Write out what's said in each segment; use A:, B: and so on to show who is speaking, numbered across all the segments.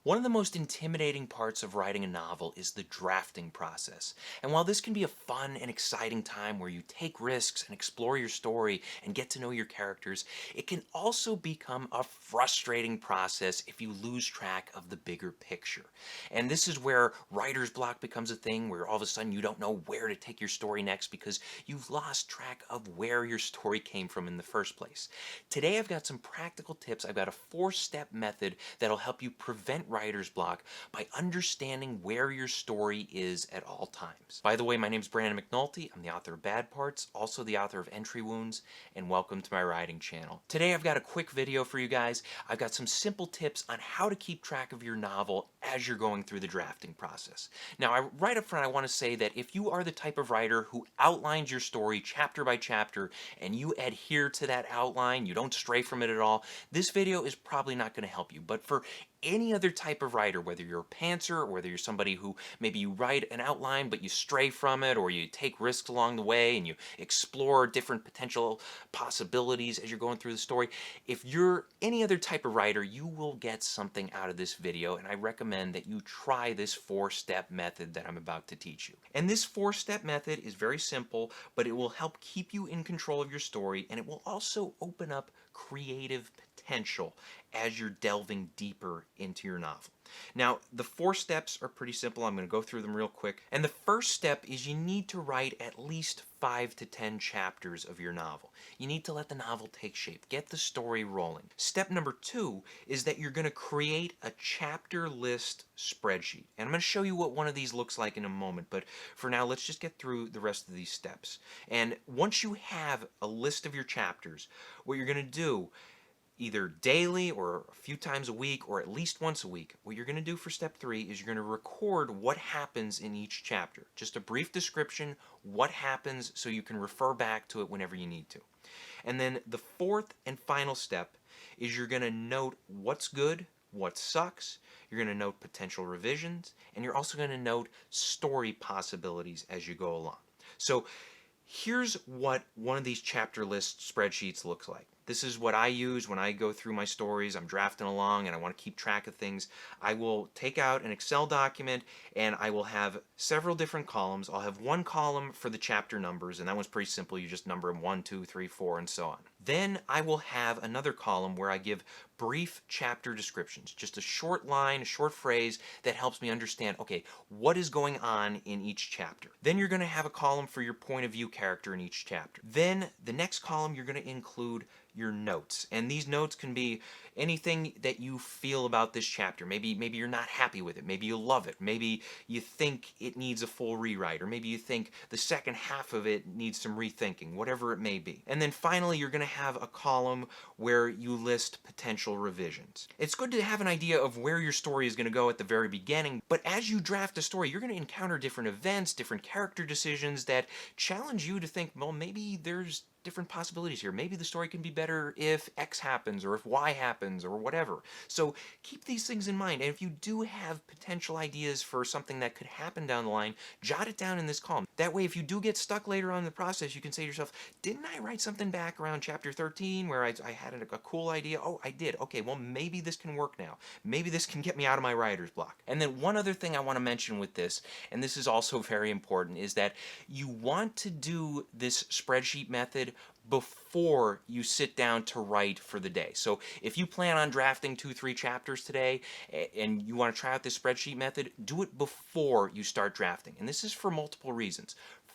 A: One of the most intimidating parts of writing a novel is the drafting process. And while this can be a fun and exciting time where you take risks and explore your story and get to know your characters, it can also become a frustrating process if you lose track of the bigger picture. And this is where writer's block becomes a thing, where all of a sudden you don't know where to take your story next because you've lost track of where your story came from in the first place. Today I've got some practical tips. I've got a 4-step method that'll help you prevent writer's block by understanding where your story is at all times. By the way, my name's Brandon McNulty. I'm the author of Bad Parts, also the author of Entry Wounds, and welcome to my writing channel. Today I've got a quick video for you guys. I've got some simple tips on how to keep track of your novel as you're going through the drafting process. Now, right up front, I want to say that if you are the type of writer who outlines your story chapter by chapter and you adhere to that outline, you don't stray from it at all, this video is probably not going to help you. But for any other type of writer, whether you're a pantser or whether you're somebody who maybe you write an outline but you stray from it, or you take risks along the way and you explore different potential possibilities as you're going through the story, if you're any other type of writer, you will get something out of this video, and I recommend that you try this 4-step method that I'm about to teach you. And this 4-step method is very simple, but it will help keep you in control of your story, and it will also open up creative potential as you're delving deeper into your novel. Now, the 4 steps are pretty simple. I'm going to go through them real quick. And the first step is you need to write at least 5 to 10 chapters of your novel. You need to let the novel take shape, get the story rolling. Step number 2 is that you're going to create a chapter list spreadsheet. And I'm going to show you what one of these looks like in a moment, but for now, let's just get through the rest of these steps. And once you have a list of your chapters, what you're going to do either daily or a few times a week or at least once a week, what you're going to do for step 3 is you're going to record what happens in each chapter. Just a brief description, what happens, so you can refer back to it whenever you need to. And then the 4th and final step is you're going to note what's good, what sucks, you're going to note potential revisions, and you're also going to note story possibilities as you go along. So here's what one of these chapter list spreadsheets looks like. This is what I use when I go through my stories. I'm drafting along and I want to keep track of things. I will take out an Excel document and I will have several different columns. I'll have one column for the chapter numbers, and that one's pretty simple. You just number them 1, 2, 3, 4, and so on. Then I will have another column where I give brief chapter descriptions, just a short line, a short phrase that helps me understand, okay, what is going on in each chapter. Then you're going to have a column for your point of view character in each chapter. Then the next column, you're going to include your notes, and these notes can be anything that you feel about this chapter. Maybe you're not happy with it, maybe you love it, maybe you think it needs a full rewrite, or maybe you think the second half of it needs some rethinking, whatever it may be. And then finally, you're going to have a column where you list potential revisions. It's good to have an idea of where your story is going to go at the very beginning, but as you draft a story, you're going to encounter different events, different character decisions that challenge you to think, well, maybe there's different possibilities here. Maybe the story can be better if X happens or if Y happens or whatever. So keep these things in mind, and if you do have potential ideas for something that could happen down the line, jot it down in this column. That way, if you do get stuck later on in the process, you can say to yourself, didn't I write something back around chapter 13 where I had a cool idea? Oh, I did. Okay, well, maybe this can work now. Maybe this can get me out of my writer's block. And then one other thing I want to mention with this, and this is also very important, is that you want to do this spreadsheet method before you sit down to write for the day. So if you plan on drafting 2-3 chapters today and you want to try out this spreadsheet method, do it before you start drafting. And this is for multiple reasons.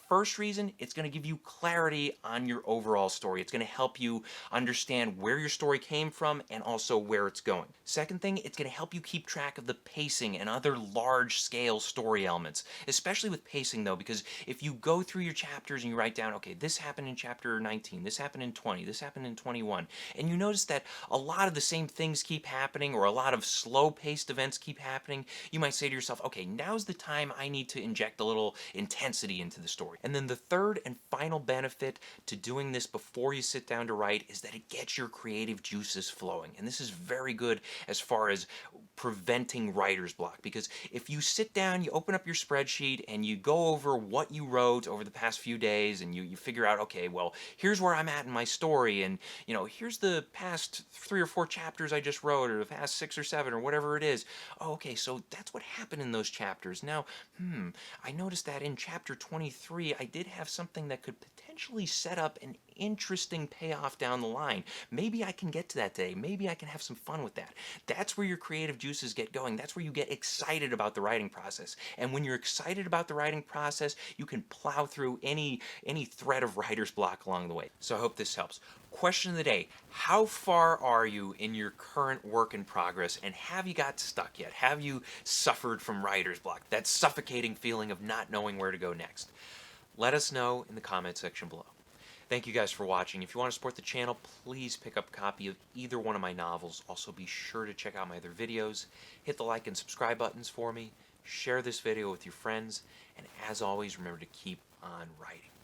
A: First reason, it's going to give you clarity on your overall story. It's going to help you understand where your story came from and also where it's going. Second thing, it's going to help you keep track of the pacing and other large-scale story elements, especially with pacing though, because if you go through your chapters and you write down, okay, this happened in chapter 19, this happened in 20, this happened in 21, and you notice that a lot of the same things keep happening or a lot of slow-paced events keep happening, you might say to yourself, okay, now's the time I need to inject a little intensity into the story. And then the third and final benefit to doing this before you sit down to write is that it gets your creative juices flowing. And this is very good as far as preventing writer's block, because if you sit down, you open up your spreadsheet and you go over what you wrote over the past few days, and you figure out, okay, well, here's where I'm at in my story, and here's the past 3 or 4 chapters I just wrote, or the past 6 or 7, or whatever it is. Oh, okay, so that's what happened in those chapters. Now, I noticed that in chapter 23 I did have something that could potentially set up an interesting payoff down the line. Maybe I can get to that today. Maybe I can have some fun with that. That's where your creative juices get going. That's where you get excited about the writing process. And when you're excited about the writing process, you can plow through any thread of writer's block along the way. So I hope this helps. Question of the day: how far are you in your current work in progress, and have you got stuck yet? Have you suffered from writer's block, that suffocating feeling of not knowing where to go next? Let us know in the comment section below. Thank you guys for watching. If you want to support the channel, please pick up a copy of either one of my novels. Also, be sure to check out my other videos. Hit the like and subscribe buttons for me. Share this video with your friends. And as always, remember to keep on writing.